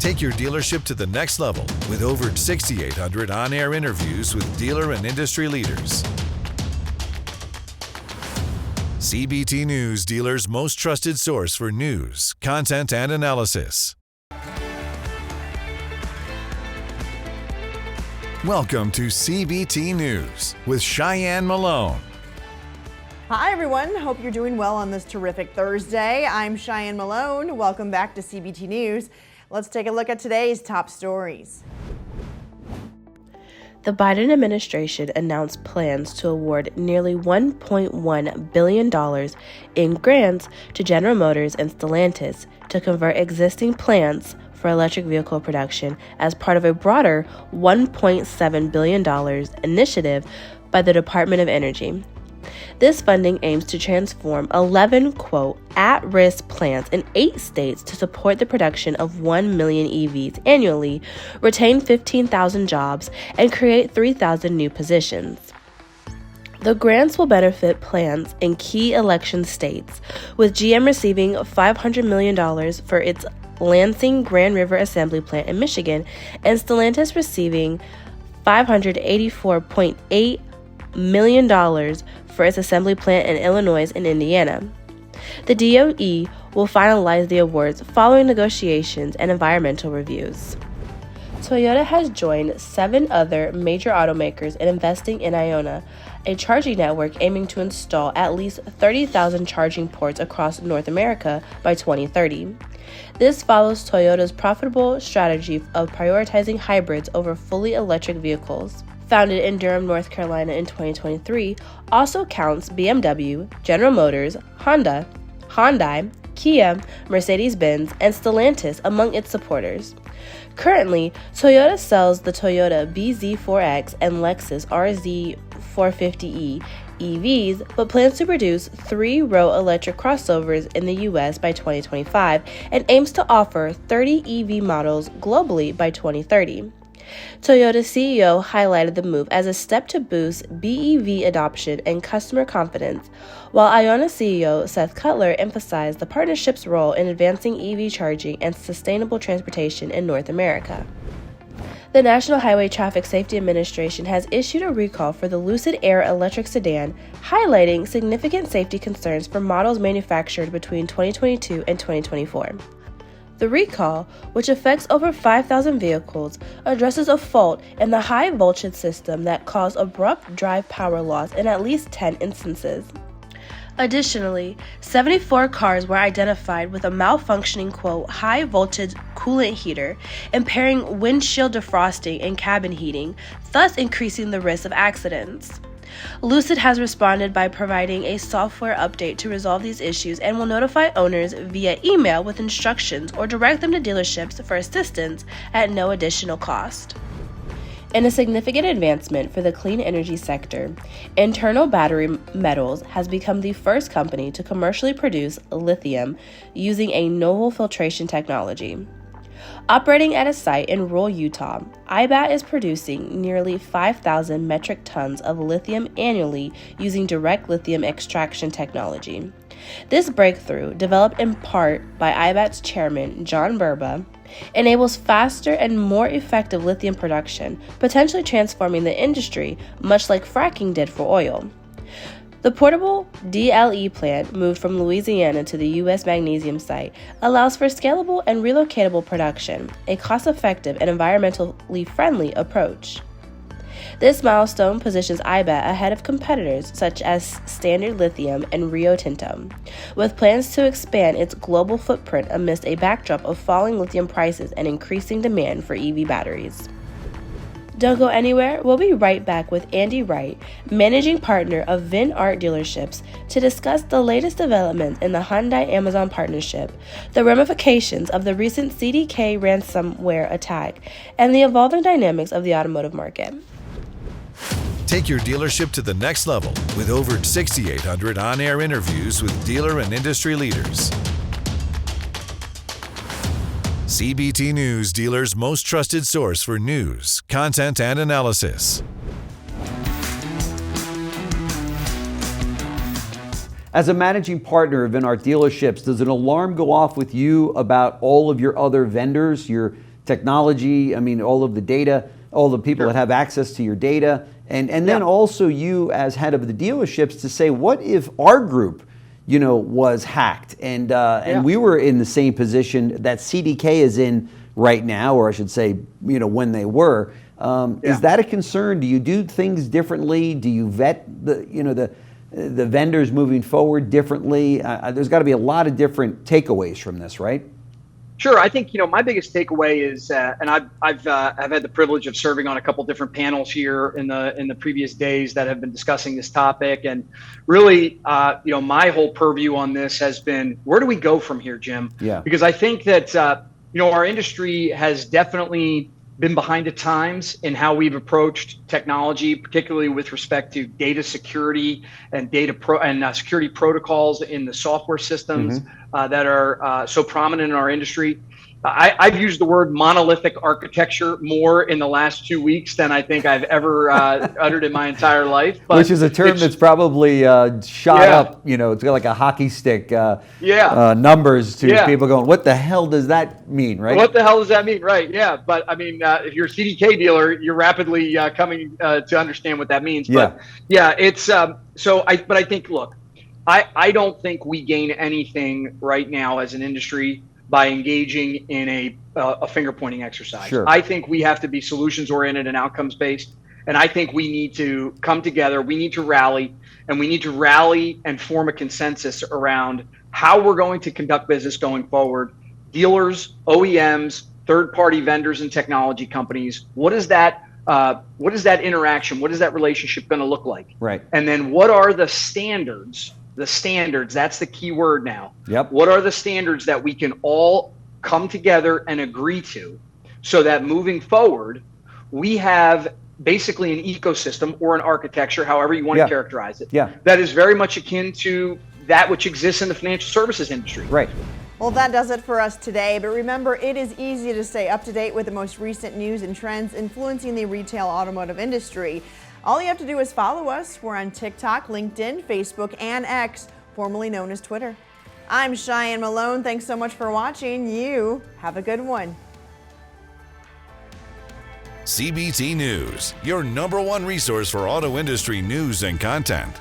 Take your dealership to the next level with over 6,800 on-air interviews with dealer and industry leaders. CBT News, dealers' most trusted source for news, content, and analysis. Welcome to CBT News with Cheyenne Malone. Hi everyone, hope you're doing well on this terrific Thursday. I'm Cheyenne Malone. Welcome back to CBT News. Let's take a look at today's top stories. The Biden administration announced plans to award nearly $1.1 billion in grants to General Motors and Stellantis to convert existing plants for electric vehicle production as part of a broader $1.7 billion initiative by the Department of Energy. This funding aims to transform 11, quote, at-risk plants in 8 states to support the production of 1 million EVs annually, retain 15,000 jobs, and create 3,000 new positions. The grants will benefit plants in key election states, with GM receiving $500 million for its Lansing Grand River Assembly Plant in Michigan, and Stellantis receiving $584.8 million for its assembly plant in Illinois and Indiana. The DOE will finalize the awards following negotiations and environmental reviews. Toyota has joined 7 other major automakers in investing in Ionna, a charging network aiming to install at least 30,000 charging ports across North America by 2030. This follows Toyota's profitable strategy of prioritizing hybrids over fully electric vehicles. Founded in Durham, North Carolina in 2023, also counts BMW, General Motors, Honda, Hyundai, Kia, Mercedes-Benz, and Stellantis among its supporters. Currently, Toyota sells the Toyota BZ4X and Lexus RZ450e EVs, but plans to produce 3-row electric crossovers in the U.S. by 2025 and aims to offer 30 EV models globally by 2030. Toyota's CEO highlighted the move as a step to boost BEV adoption and customer confidence, while Ionna CEO Seth Cutler emphasized the partnership's role in advancing EV charging and sustainable transportation in North America. The National Highway Traffic Safety Administration has issued a recall for the Lucid Air electric sedan, highlighting significant safety concerns for models manufactured between 2022 and 2024. The recall, which affects over 5,000 vehicles, addresses a fault in the high voltage system that caused abrupt drive power loss in at least 10 instances. Additionally, 74 cars were identified with a malfunctioning, quote, high voltage coolant heater, impairing windshield defrosting and cabin heating, thus increasing the risk of accidents. Lucid has responded by providing a software update to resolve these issues and will notify owners via email with instructions or direct them to dealerships for assistance at no additional cost. In a significant advancement for the clean energy sector, Internal Battery Metals has become the first company to commercially produce lithium using a novel filtration technology. Operating at a site in rural Utah, IBAT is producing nearly 5,000 metric tons of lithium annually using direct lithium extraction technology. This breakthrough, developed in part by IBAT's chairman, John Burba, enables faster and more effective lithium production, potentially transforming the industry, much like fracking did for oil. The portable DLE plant, moved from Louisiana to the U.S. magnesium site, allows for scalable and relocatable production, a cost-effective and environmentally friendly approach. This milestone positions IBAT ahead of competitors such as Standard Lithium and Rio Tinto, with plans to expand its global footprint amidst a backdrop of falling lithium prices and increasing demand for EV batteries. Don't go anywhere. We'll be right back with Andy Wright, managing partner of Vin Art Dealerships, to discuss the latest developments in the Hyundai-Amazon partnership, the ramifications of the recent CDK ransomware attack, and the evolving dynamics of the automotive market. Take your dealership to the next level with over 6,800 on-air interviews with dealer and industry leaders. CBT News, dealers' most trusted source for news, content, and analysis. As a managing partner of In Art Dealerships, does an alarm go off with you about all of your other vendors, your technology, I mean, all of the data, all the people that have access to your data, and then also you as head of the dealerships to say, what if our group, you know, was hacked and we were in the same position that CDK is in right now, or I should say, you know, when they were. Is that a concern? Do you do things differently? Do you vet the, you know, the vendors moving forward differently? There's got to be a lot of different takeaways from this, right? Sure. I think, you know, my biggest takeaway is, and I've had the privilege of serving on a couple different panels here in the previous days that have been discussing this topic, and really, you know, my whole purview on this has been, where do we go from here, Jim? Yeah. Because I think that you know, our industry has definitely been behind the times in how we've approached technology, particularly with respect to data security and security protocols in the software systems that are so prominent in our industry. I've used the word monolithic architecture more in the last 2 weeks than I think I've ever uttered in my entire life. But which is a term that's probably shot up, you know, it's got like a hockey stick numbers to people going, what the hell does that mean, right? What the hell does that mean, right? Yeah, but I mean, if you're a CDK dealer, you're rapidly coming to understand what that means. But it's, but I think, look, I don't think we gain anything right now as an industry by engaging in a finger pointing exercise. Sure. I think we have to be solutions oriented and outcomes based. And I think we need to come together. We need to rally, and we need to rally and form a consensus around how we're going to conduct business going forward. Dealers, OEMs, third party vendors and technology companies. What is that interaction? What is that relationship going to look like? Right. And then what are the standards? The standards, that's the key word now. Yep. What are the standards that we can all come together and agree to so that moving forward, we have basically an ecosystem or an architecture, however you want to characterize it, that is very much akin to that which exists in the financial services industry. Right. Well, that does it for us today. But remember, it is easy to stay up to date with the most recent news and trends influencing the retail automotive industry. All you have to do is follow us. We're on TikTok, LinkedIn, Facebook, and X, formerly known as Twitter. I'm Cheyenne Malone. Thanks so much for watching. You have a good one. CBT News, your #1 resource for auto industry news and content.